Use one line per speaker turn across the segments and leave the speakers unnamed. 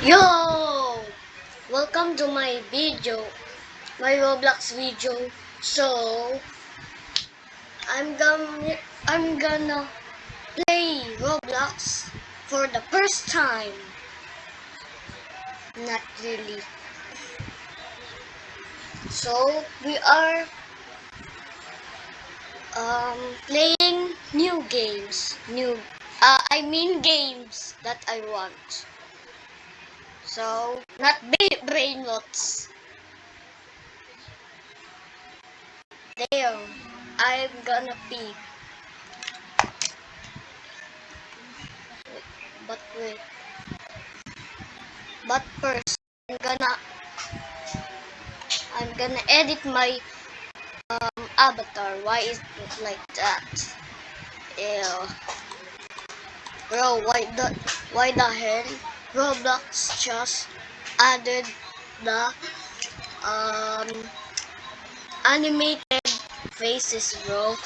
Yo! Welcome to my video, my Roblox video. So, I'm gonna play Roblox for the first time. Not really. So, we are playing new games. Games that I want. So, not brain rots. There, I'm gonna pee. But wait. But first, I'm gonna edit my avatar. Why is it like that? Ew. Bro, why the hell? Roblox just added the um animated faces, bro.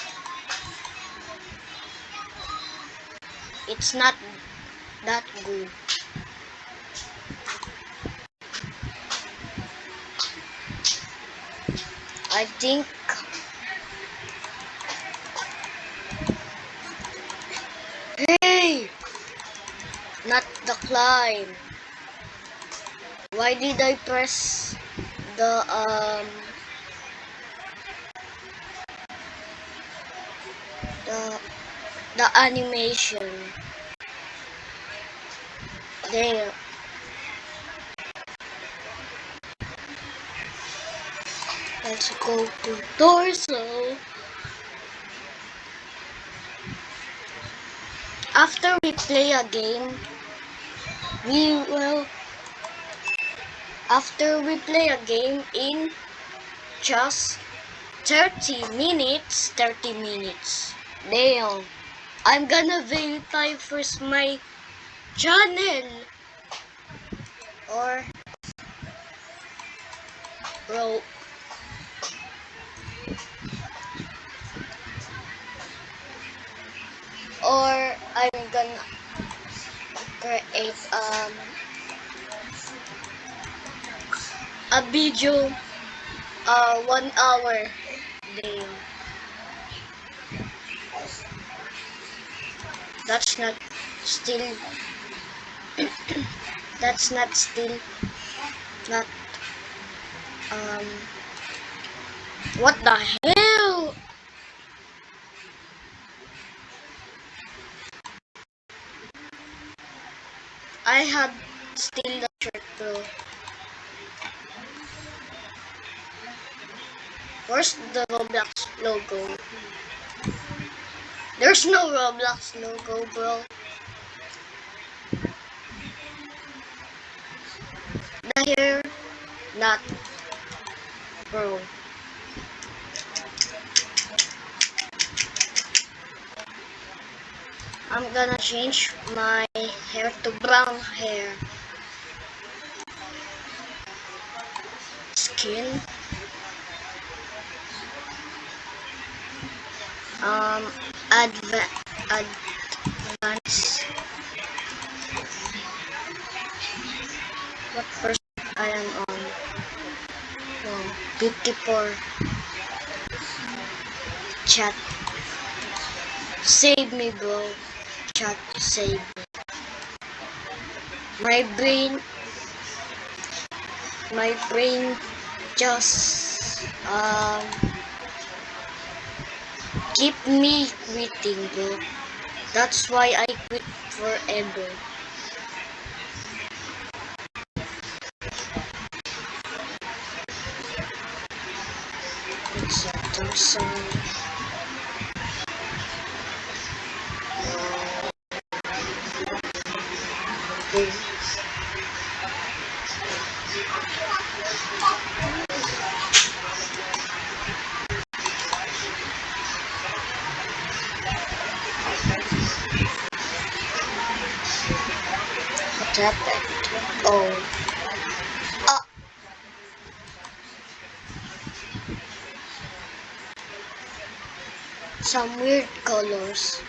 It's not that good. I think. Hey, not the climb. Why did I press the the the animation? There. Let's go to torso. After we play a game, we will after we play a game in just 30 minutes. Damn. I'm gonna verify first my channel. Or bro. Or I'm gonna create a video 1 hour. Damn. That's not still that's not still not um what the hell? I have still the shirt, bro. Where's the Roblox logo? There's no Roblox logo, bro. The hair, not, bro. I'm gonna change my hair to brown hair. Skin. Um, advance. What percent I am on? No, 54. Chat. Save me, bro. Chat, save me. My brain just keep me quitting, bro. That's why I quit forever. It's a torso. What happened? Oh. Ah. Some weird colors.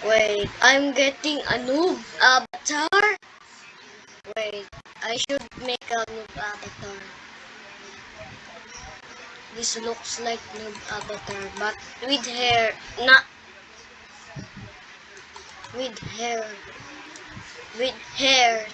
Wait, I'm getting a noob avatar? Wait, I should make a noob avatar. This looks like noob avatar, but with hair, not with hair, with hair.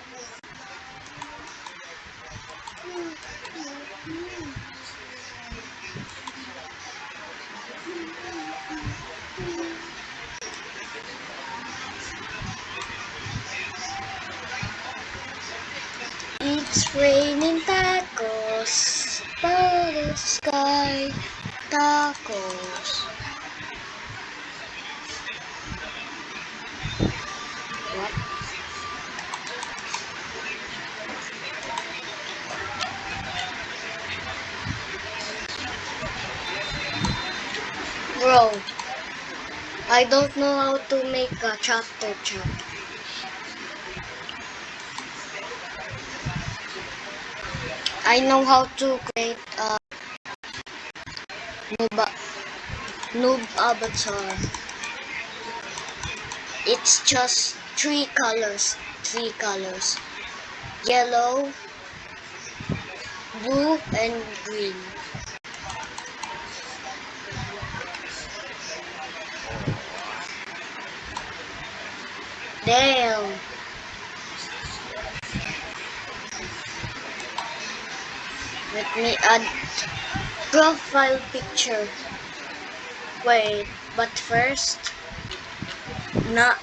It's raining tacos, by the sky, tacos. What? Bro, I don't know how to make a chapter chat. I know how to create a noob, noob avatar. It's just three colors. Yellow, blue, and green. Damn. Let me add profile picture. Wait, but first, no.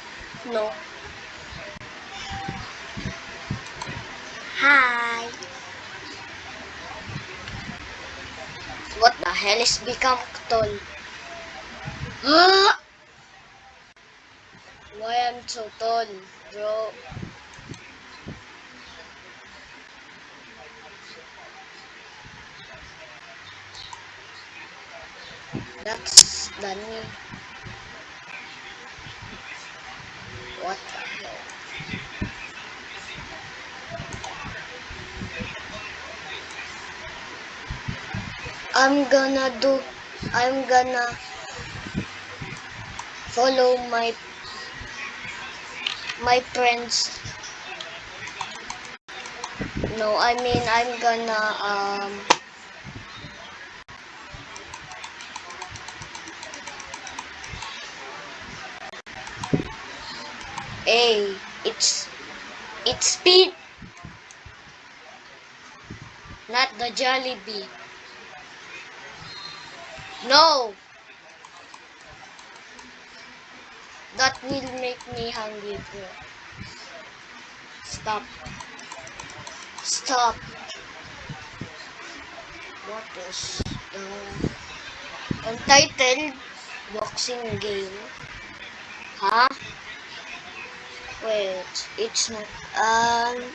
Hi. What the hell is become tall? Why I'm so tall, bro? That's Danny. What the hell? I'm gonna follow my friends. No, I mean I'm gonna hey, it's speed, not the Jollibee. No, that will make me hungry, bro. Stop. Stop. What is the untitled boxing game? Huh? Wait, it's not untitled.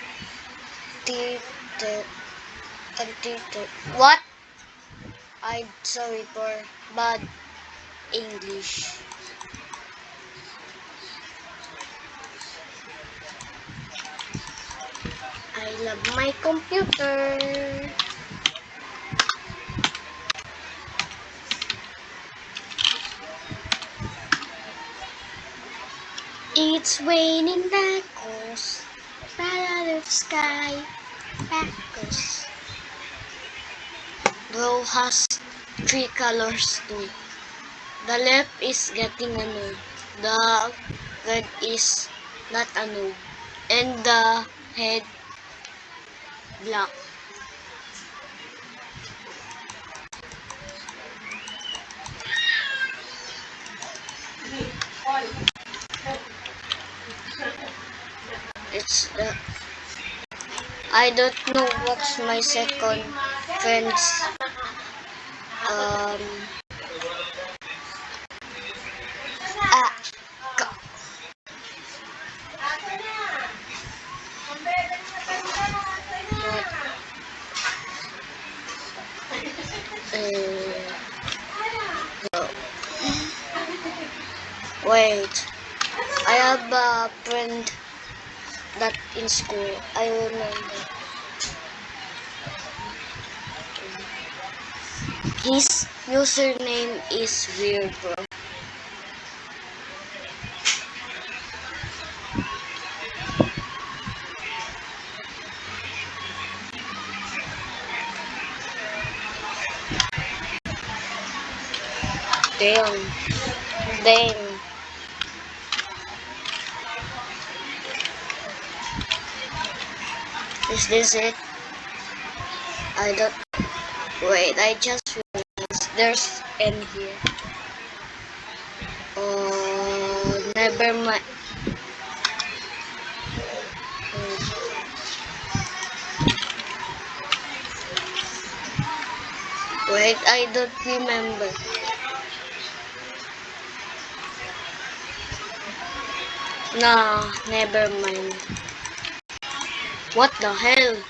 Untitled. What? I'm sorry for bad English. I love my computer. It's raining tacos, out of sky, tacos. Bro has three colors too. The left is getting a noob. The red is not a noob. And the head black. It's the I don't know what's my second friend's um ah ka- no. Wait, I have a friend that in school. I remember his username is weird, bro. Damn. Damn. Is this it? I don't. Wait, I just realized there's N here. Oh, never mind. Wait, I don't remember. Nah, never mind. What the hell?